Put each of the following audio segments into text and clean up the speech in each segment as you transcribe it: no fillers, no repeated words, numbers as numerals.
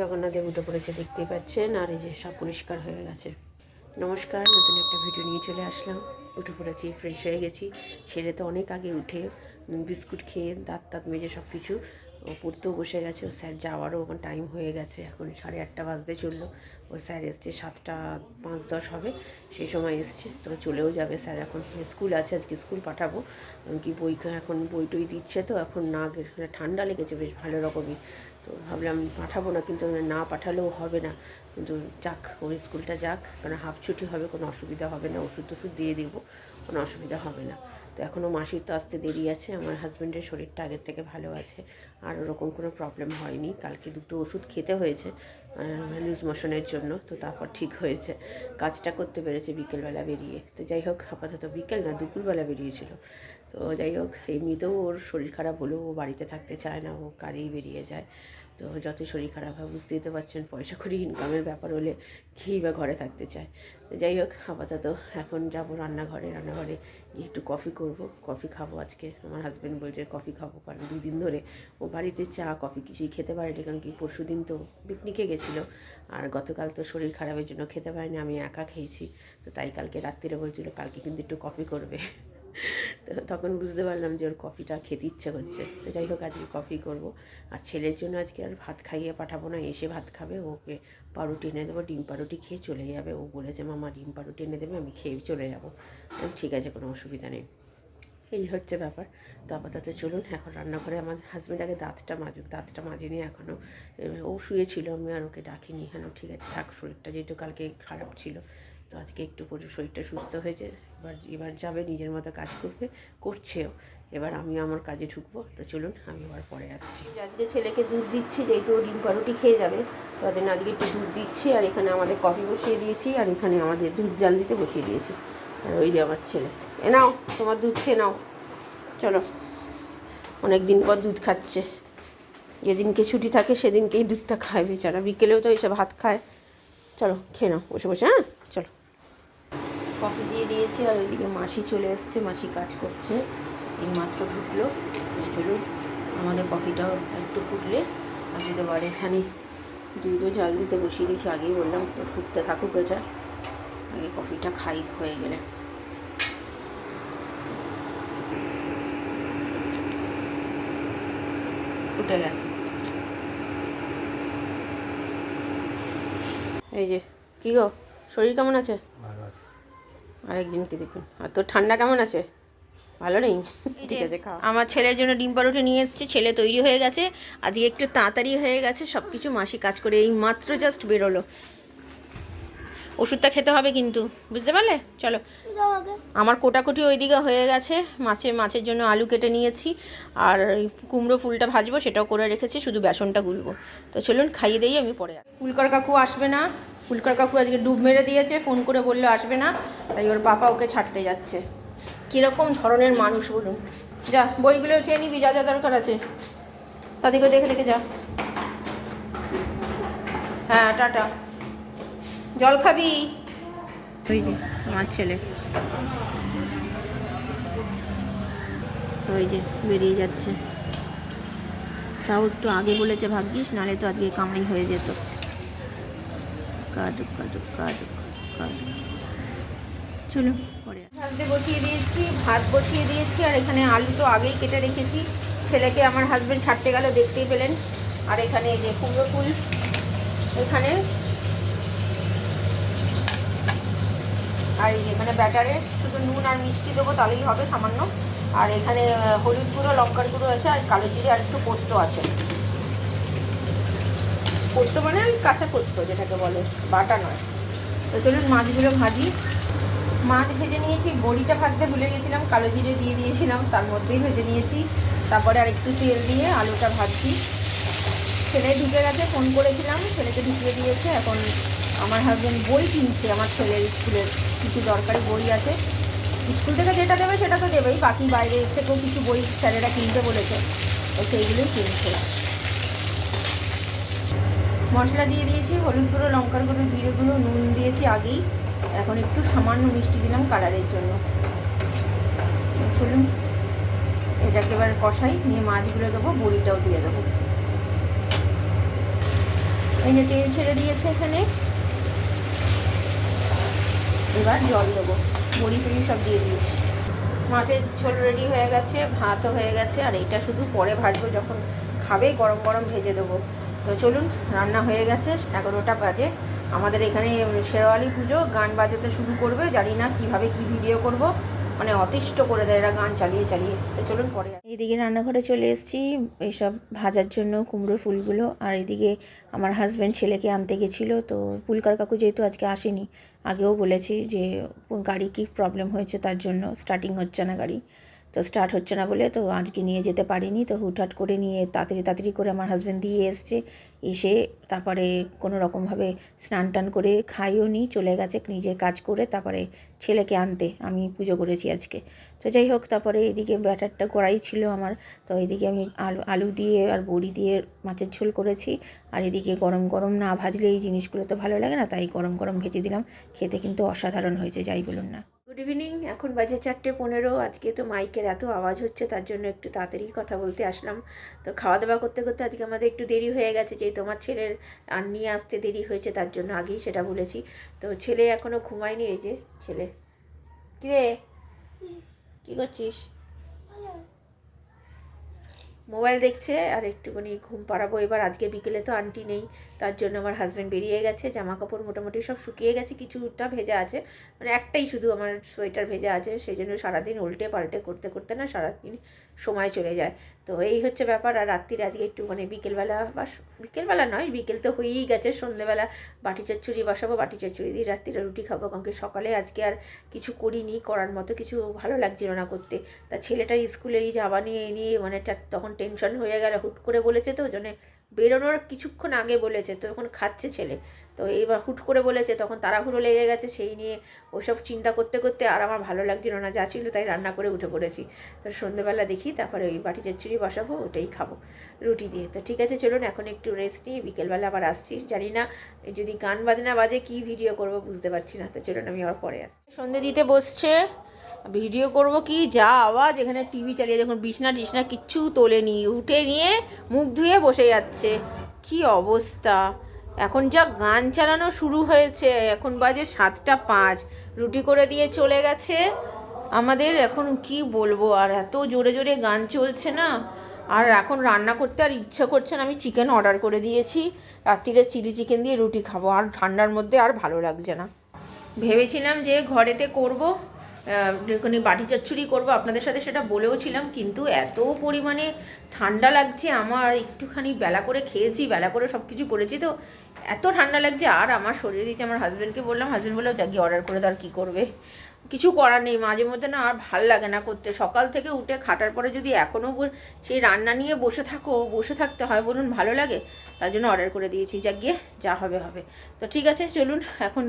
জগন্নাথ উঠে পড়েছে, দেখতেই পাচ্ছেন। আর এই যে সব পরিষ্কার হয়ে গেছে। নমস্কার, নতুন একটা ভিডিও নিয়ে চলে আসলাম। উঠে পড়েছি, ফ্রেশ হয়ে গেছি। ছেলে তো অনেক আগে উঠে বিস্কুট খেয়ে দাঁত মেজে সব কিছু পড়তেও বসে গেছে। ও স্যার যাওয়ারও এখন টাইম হয়ে গেছে, এখন 8:30 বাজতে চললো। ও স্যার এসছে 7:05-10 হবে, সেই সময় এসছে। তো চলেও যাবে স্যার। এখন স্কুল আছে, আজকে স্কুল পাঠাবো। কি এখন বই টই দিচ্ছে, তো এখন না ঠান্ডা লেগেছে বেশ ভালো রকমই। তো ভাবলাম পাঠাবো না, কিন্তু না পাঠালেও হবে না, কিন্তু যাক, ওই স্কুলটা যাক, কারণ হাফ ছুটি হবে, কোনো অসুবিধা হবে না। ওষুধ দিয়ে দেবো, কোনো অসুবিধা হবে না। তো এখনও মাসির তো আসতে দেরি আছে। আমার হাজব্যান্ডের শরীরটা আগের থেকে ভালো আছে, আর ওরকম কোনো প্রবলেম হয়নি। কালকে 2টো ওষুধ খেতে হয়েছে লুজ মোশনের জন্য, তো তারপর ঠিক হয়েছে। কাজটা করতে পেরেছে বিকেলবেলা বেরিয়ে। তো যাই হোক, আপাতত বিকেল না, দুপুরবেলা বেরিয়েছিল। তো যাই হোক, এমনিতেও ওর শরীর খারাপ হলেও ও বাড়িতে থাকতে চায় না, ও কাজেই বেরিয়ে যায়। তো যতই শরীর খারাপ হয়, বুঝতেই তো পারছেন, পয়সা করি ইনকামের ব্যাপার হলে খেয়েই বা ঘরে থাকতে চায়। তো যাই হোক, আপাতত এখন যাব রান্নাঘরে গিয়ে একটু কফি করব, কফি খাবো আজকে। আমার হাজব্যান্ড বলছে কফি খাবো, কারণ 2 দিন ধরে ও বাড়িতে চা কফি কিছুই খেতে পারেনি। কারণ কি, পরশু দিন তো পিকনিকে গেছিলো, আর গতকাল তো শরীর খারাপের জন্য খেতে পারেনি, আমি একা খেয়েছি। তো তাই কালকে রাত্রিরে বলছিল কালকে কিন্তু একটু কফি করবে। তো তখন বুঝতে পারলাম যে ওর কফিটা খেতে ইচ্ছে করছে। তো যাই হোক, আজকে কফি করব। আর ছেলের জন্য আজকে আর ভাত খাইয়ে পাঠাবো না, এসে ভাত খাবে। ওকে পাউরুটি এনে দেবো, ডিম পাউরুটি খেয়ে চলে যাবে। ও বলেছে মামা ডিম পাউরুটি এনে দেবে, আমি খেয়ে চলে যাবো। ঠিক আছে, কোনো অসুবিধা নেই। এই হচ্ছে ব্যাপার। তো আপাতত চলুন এখন রান্নাঘরে। আমার হাজব্যান্ড আগে দাঁতটা মাজেনি এখনও। ও শুয়েছিল, আমি আর ওকে ডাকিনি। ঠিক আছে থাক, শরীরটা যেহেতু কালকে খারাপ ছিল, তো আজকে একটু শরীরটা সুস্থ হয়েছে। এবার যাবে, নিজের মতো কাজ করছেও। এবার আমি আমার কাজে ঢুকবো। তো চলুন, আমি আবার পরে আসছি। আজকে ছেলেকে দুধ দিচ্ছি, যেহেতু ও ডিম পাউরুটি খেয়ে যাবে, তাদের আজকে একটু দুধ দিচ্ছি। আর এখানে আমাদের কফি বসিয়ে দিয়েছি, আর এখানে আমাদের দুধ জাল দিতে বসিয়ে দিয়েছি। আর ওই যে আমার ছেলে, এ নাও তোমার দুধ খেয়ে নাও। চলো, অনেক দিন পর দুধ খাচ্ছে। যেদিনকে ছুটি থাকে সেদিনকেই দুধটা খায় বেচারা, বিকেলেও তো এসে ভাত খায়। চলো খেয়ে নাও বসে বসে। হ্যাঁ চলো, কফি দিয়ে দিয়েছি। আর ওইদিকে মাসি চলে এসছে, মাসি কাজ করছে, এই মাত্র ঢুকলো। চলুন, আমাদের কফিটাও একটু ফুটলে আগে দেবার। এখানে দুধও জাল দিতে বসিয়ে দিয়েছি, আগেই বললাম তো ফুটতে থাকুক এটা, আগে কফিটা খাই হয়ে গেলে। ফুটে গেছে। এই যে, কী গো, শরীর কেমন আছে? আরেকজনকে দেখুন। আর তোর ঠান্ডা কেমন আছে? ভালো নেই? ঠিক আছে, খাও। আমার ছেলের জন্য ডিম পাউরুটি নিয়ে এসেছি। ছেলে তৈরি হয়ে গেছে, আজকে একটু তাড়াতাড়ি হয়ে গেছে সব কিছু। মাসি কাজ করে এই মাত্র জাস্ট বেরোলো। ওষুধটা খেতে হবে কিন্তু, বুঝতে পারলে? চলো, আমার কোটাকুটি ওইদিকে হয়ে গেছে। মাছের জন্য আলু কেটে নিয়েছি, আর কুমড়ো ফুলটা ভাজবো, সেটাও করে রেখেছি, শুধু বেসনটা গুলবো। তো চলুন খাইয়ে দিই, আমি পরে। ফুলকর কাকু আসবে না, ফুলকর কাকু আজকে ডুব মেরে দিয়েছে, ফোন করে বললে আসবে না, তাই ওর পাপা ওকে ছাড়তে যাচ্ছে। কীরকম ধরনের মানুষ বলুন। যা, বইগুলো চেয়ে নিবি, যা যা দরকার আছে তাদেরকে দেখে দেখে যা। হ্যাঁ টাটা। জল খাবি? ওই যে আমার ছেলে, ওই যে বেরিয়ে যাচ্ছে। তাও একটু আগে বলেছে, ভাগ্যিস, নাহলে তো আজকে কামাই হয়ে যেত। কাদুক কাদুক কাদুক কাদুক। চলুন পরে। ভাত বসিয়ে দিয়েছি, আর এখানে আলু তো আগেই কেটে রেখেছি। ছেলেকে আমার হাজব্যান্ড ছাড়তে গেল, দেখতেই পেলেন। আর এখানে এই যে কুমড়ো ফুল, এখানে, আর এই যেখানে ব্যাটারে শুধু নুন আর মিষ্টি দেবো, তাহলেই হবে সামান্য। আর এখানে হলুদ গুঁড়ো, লঙ্কার গুঁড়ো আছে, আর কালো জিরে, আর একটু পোস্ত আছে। পোস্ত মানে কাঁচা পোস্ত যেটাকে বলে, বাটা নয়। তো চলুন মাছগুলো ভাজি। মাছ ভেজে নিয়েছি, বড়িটা ভাজতে ভুলে গেছিলাম, কালো জিরে দিয়ে দিয়েছিলাম, তার মধ্যেই ভেজে নিয়েছি। তারপরে আর একটু তেল দিয়ে আলুটা ভাজছি। ছেলে ঢুকে গেছে, ফোন করেছিলাম, ছেলেকে ঢুকিয়ে দিয়েছে। এখন আমার হাজব্যান্ড বই কিনছে, আমার ছেলের স্কুলের কিছু দরকারি বই আছে। স্কুল থেকে যেটা দেবে সেটা তো দেবেই, বাকি বাইরে থেকেও কিছু বই স্যারেরা কিনতে বলেছে, তো সেইগুলোই কিনছে। মশলা দিয়ে দিয়েছি, হলুদ গুঁড়ো, লঙ্কার গুঁড়ো, জিরে গুঁড়ো, নুন দিয়েছি আগেই। এখন একটু সামান্য মিষ্টি দিলাম কালারের জন্য। চলুন এটাকে এবার কষাই, নিয়ে মাছগুলো দেবো, বড়িটাও দিয়ে দেবো। এই যে তেল ছেড়ে দিয়েছে এখানে, এবার জল দেবো, বড়ি ফড়ি সব দিয়ে দিয়েছি। মাছের ঝোল রেডি হয়ে গেছে, ভাতও হয়ে গেছে, আর এইটা শুধু পরে ভাজবো, যখন খাবে গরম গরম ভেজে দেবো। তো চলুন, রান্না হয়ে গেছে, 11টা বাজে। আমাদের এখানে শেরওয়ালি পুজো, গান বাজাতে শুরু করবে, জানি না কীভাবে কী ভিডিও করব, মানে অতিষ্ঠ করে দেয় এরা গান চালিয়ে চালিয়ে। তো চলুন পরে। এইদিকে রান্নাঘরে চলে এসেছি এইসব ভাজার জন্য কুমড়ো ফুলগুলো, আর এদিকে আমার হাজব্যান্ড ছেলেকে আনতে গেছিলো। তো পুলকার কাকু যেহেতু আজকে আসেনি, আগেও বলেছি যে গাড়ি কি প্রবলেম হয়েছে, তার জন্য স্টার্টিং হচ্ছে না গাড়ি, তো স্টার্ট হচ্ছে না বলে তো আজকে নিয়ে যেতে পারিনি। তো হুটহাট করে নিয়ে তাড়াতাড়ি করে আমার হাজব্যান্ড দিয়ে এসছে, এসে তারপরে কোনো রকমভাবে স্নান টান করে খাইও নি, চলে গেছে নিজের কাজ করে। তারপরে ছেলেকে আনতে আমি পুজো করেছি আজকে। তো যাই হোক, তারপরে এদিকে ব্যাটারটা করাই ছিল আমার। তো এদিকে আমি আলু দিয়ে আর বড়ি দিয়ে মাছের ঝোল করেছি, আর এদিকে গরম গরম না ভাজলে এই জিনিসগুলো তো ভালো লাগে না, তাই গরম গরম ভেজে দিলাম। খেতে কিন্তু অসাধারণ হয়েছে, যাই বলুন না। গুড ইভিনিং, এখন বাজে 4:15। আজকে তো মাইকের এত আওয়াজ হচ্ছে, তার জন্য একটু তাড়াতাড়ি কথা বলতে আসলাম। তো খাওয়া দাওয়া করতে করতে আজকে আমাদের একটু দেরি হয়ে গেছে, যেহেতু আমার ছেলের আর নিয়ে আসতে দেরি হয়েছে, তার জন্য আগেই সেটা বলেছি। তো ছেলে এখনও ঘুমায়নি, এই যে ছেলে। কিরে, কী করছিস? মোবাইল দেখছে, আর একটুখানি ঘুম পাড়াবো এবার। আজকে বিকেলে তো আন্টি নেই, তার জন্য আমার হাজব্যান্ড বেরিয়ে গেছে। জামা কাপড় মোটামুটি সব শুকিয়ে গেছে, কিছুটা ভেজা আছে, মানে একটাই শুধু আমার সোয়েটার ভেজা আছে। সেই জন্য সারাদিন উল্টে পাল্টে করতে করতে না সারাদিন সময় চলে যায়। তো এই হচ্ছে ব্যাপার। আর রাত্রিরে আজকে একটু মানে বিকেলবেলা, বা বিকেলবেলা নয়, বিকেল তো হয়েই গেছে, সন্ধ্যেবেলা বাটি চচ্চড়ি বসাবো, বাটি চচ্চড়ি দিয়ে রাত্রিরে রুটি খাবো। কারণ কি সকালে আজকে আর কিছু করিনি, করার মতো কিছু ভালো লাগছিল না করতে। তা ছেলেটার স্কুলের এই যাওয়া নিয়ে নিয়ে মানে তখন টেনশন হয়ে গেল, হুট করে বলেছে, তো জন্য বেরোনোর কিছুক্ষণ আগে বলেছে, তো এখন খাচ্ছে ছেলে। তো এইবার হুট করে বলেছে, তখন তাড়াহুড়ো লেগে গেছে, সেই নিয়ে ওইসব চিন্তা করতে করতে আর আমার ভালো লাগছিল না যা ছিল, তাই রান্না করে উঠে পড়েছি। তো সন্ধ্যেবেলা দেখি, তারপরে ওই বাটি চচ্চড়ি বসাবো, ওটাই খাবো রুটি দিয়ে। তো ঠিক আছে, চলুন এখন একটু রেস্ট নিয়ে বিকেলবেলা আবার আসছি। জানি না যদি গান বাজনা বাজে কী ভিডিও করব বুঝতে পারছি না। তো চলুন আমি আবার পরে আসছি। সন্ধ্যে দিতে বসছে, ভিডিও করব কি, যা আওয়াজ এখানে, টিভি চালিয়ে দেখুন, বিছনা টিছনা কিচ্ছু তোলেনি, উঠে নিয়ে মুখ ধুয়ে বসে যাচ্ছে, কি অবস্থা। এখন যা গান চালানো শুরু হয়েছে, এখন বাজে 7:05, রুটি করে দিয়ে চলে গেছে আমাদের। এখন কি বলবো, আর এত জোরে জোরে গান চলছে না, আর এখন রান্না করতে আর ইচ্ছা করছে না। আমি চিকেন অর্ডার করে দিয়েছি, রাত্রিরে চিলি চিকেন দিয়ে রুটি খাবো, আর ঠান্ডার মধ্যে আর ভালো লাগছে না। ভেবেছিলাম যে ঘরেতে করব, কোনো বাটি চচ্চড়ি করবো, আপনাদের সাথে সেটা বলেও ছিলাম, কিন্তু এত পরিমাণে ঠান্ডা লাগছে আমার। একটুখানি বেলা করে খেয়েছি, বেলা করে সব কিছু করেছি, তো এত ঠান্ডা লাগছে আর আমার শরীরে দিচ্ছে। আমার হাজব্যান্ডকে বললাম, হাজব্যান্ড বললো যা গিয়ে অর্ডার করে দাও, আর কী করবে, কিছু করার নেই। মাঝে মধ্যে না আর ভাল লাগে না করতে, সকাল থেকে উঠে খাটার পরে যদি এখনও সেই রান্না নিয়ে বসে থাকতে হয়, বলুন ভালো লাগে? তার জন্য অর্ডার করে দিয়েছি, যা গিয়ে যা হবে হবে। তো ঠিক আছে, চলুন এখন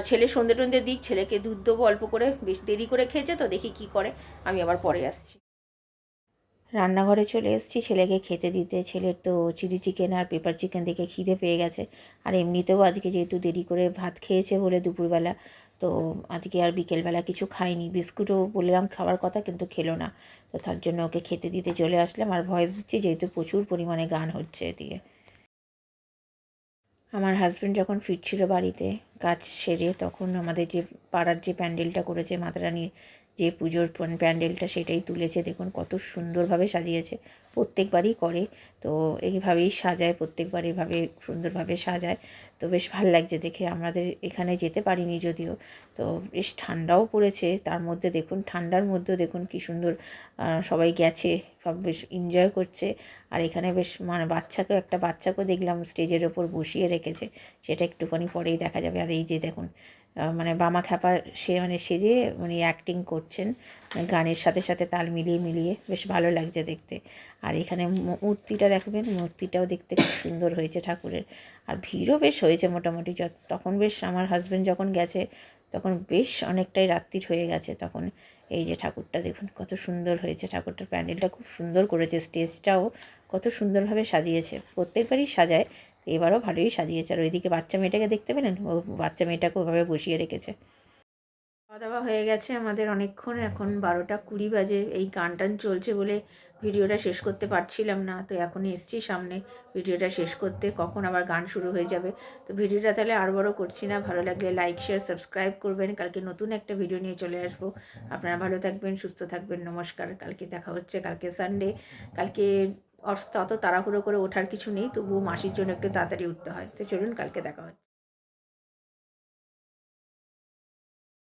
ছেলে সন্ধে টন্ধে দিক, ছেলেকে দুধ দেবো অল্প করে, বেশ দেরি করে খেয়েছে, তো দেখি কি করে, আমি আবার পরে আসছি। রান্নাঘরে চলে এসেছি ছেলেকে খেতে দিতে। ছেলের তো চিলি চিকেন আর পেপার চিকেন দেখে খিদে পেয়ে গেছে, আর এমনিতেও আজকে যেহেতু দেরি করে ভাত খেয়েছে বলে দুপুরবেলা, তো আজকে আর বিকেলবেলা কিছু খাইনি। বিস্কুটও বললাম খাওয়ার কথা, কিন্তু খেলো না। তো তার জন্য ওকে খেতে দিতে চলে আসলাম, আর ভয়েস দিচ্ছি যেহেতু প্রচুর পরিমাণে গান হচ্ছে এদিকে। আমার হাজব্যান্ড যখন ফিরছিল বাড়িতে কাজ সেরে, তখন আমাদের যে পাড়ার যে প্যান্ডেলটা করেছে, মাতারানির যে পুজোর প্যান্ডেলটা, সেটাই তুলেছে। দেখুন কত সুন্দরভাবে সাজিয়েছে, প্রত্যেকবারই করে, তো এইভাবেই সাজায়, প্রত্যেকবার এইভাবে সুন্দরভাবে সাজায়। তো বেশ ভালো লাগছে দেখে। আমাদের এখানে যেতে পারিনি যদিও, তো বেশ ঠান্ডাও পড়েছে, তার মধ্যে দেখুন ঠান্ডার মধ্যেও দেখুন কী সুন্দর সবাই গেছে, সব বেশ এনজয় করছে। আর এখানে বেশ মানে একটা বাচ্চাকেও দেখলাম স্টেজের ওপর বসিয়ে রেখেছে, সেটা একটুখানি পরেই দেখা যাবে। আর এই যে দেখুন মানে বামা খ্যাপা সেজে মানে অ্যাক্টিং করছেন, গানের সাথে সাথে তাল মিলিয়ে মিলিয়ে, বেশ ভালো লাগছে দেখতে। আর এখানে মূর্তিটা দেখবেন, মূর্তিটাও দেখতে খুব সুন্দর হয়েছে ঠাকুরের। আর ভিড়ও বেশ হয়েছে মোটামুটি। তখন বেশ আমার হাজব্যান্ড যখন গেছে তখন বেশ অনেকটাই রাত্রির হয়ে গেছে তখন। এই যে ঠাকুরটা দেখুন কত সুন্দর হয়েছে, ঠাকুরটার প্যান্ডেলটা খুব সুন্দর করেছে, স্টেজটাও কত সুন্দরভাবে সাজিয়েছে, প্রত্যেকবারই সাজায়, এবারও ভালোই সাজিয়েছে। আর ওইদিকে বাচ্চা মেয়েটাকে দেখতে পেলেন, ও বাচ্চা মেয়েটাকে ওভাবে বসিয়ে রেখেছে। খাওয়া দাওয়া হয়ে গেছে আমাদের অনেকক্ষণ, এখন 12টা 20 বাজে। এই গান টান চলছে বলে ভিডিওটা শেষ করতে পারছিলাম না, তো এখনই এসছি সামনে ভিডিওটা শেষ করতে, কখন আবার গান শুরু হয়ে যাবে। তো ভিডিওটা তাহলে আর বড় করছি না, ভালো লাগলে লাইক শেয়ার সাবস্ক্রাইব করবেন। কালকে নতুন একটা ভিডিও নিয়ে চলে আসবো। আপনারা ভালো থাকবেন, সুস্থ থাকবেন, নমস্কার। কালকে দেখা হচ্ছে, কালকে সানডে, কালকে অত তাড়াহুড়ো করে ওঠার কিছু নেই, তবুও মাসির জন্য একটু তাড়াতাড়ি উঠতে হয়। তো চলুন, কালকে দেখা হচ্ছে।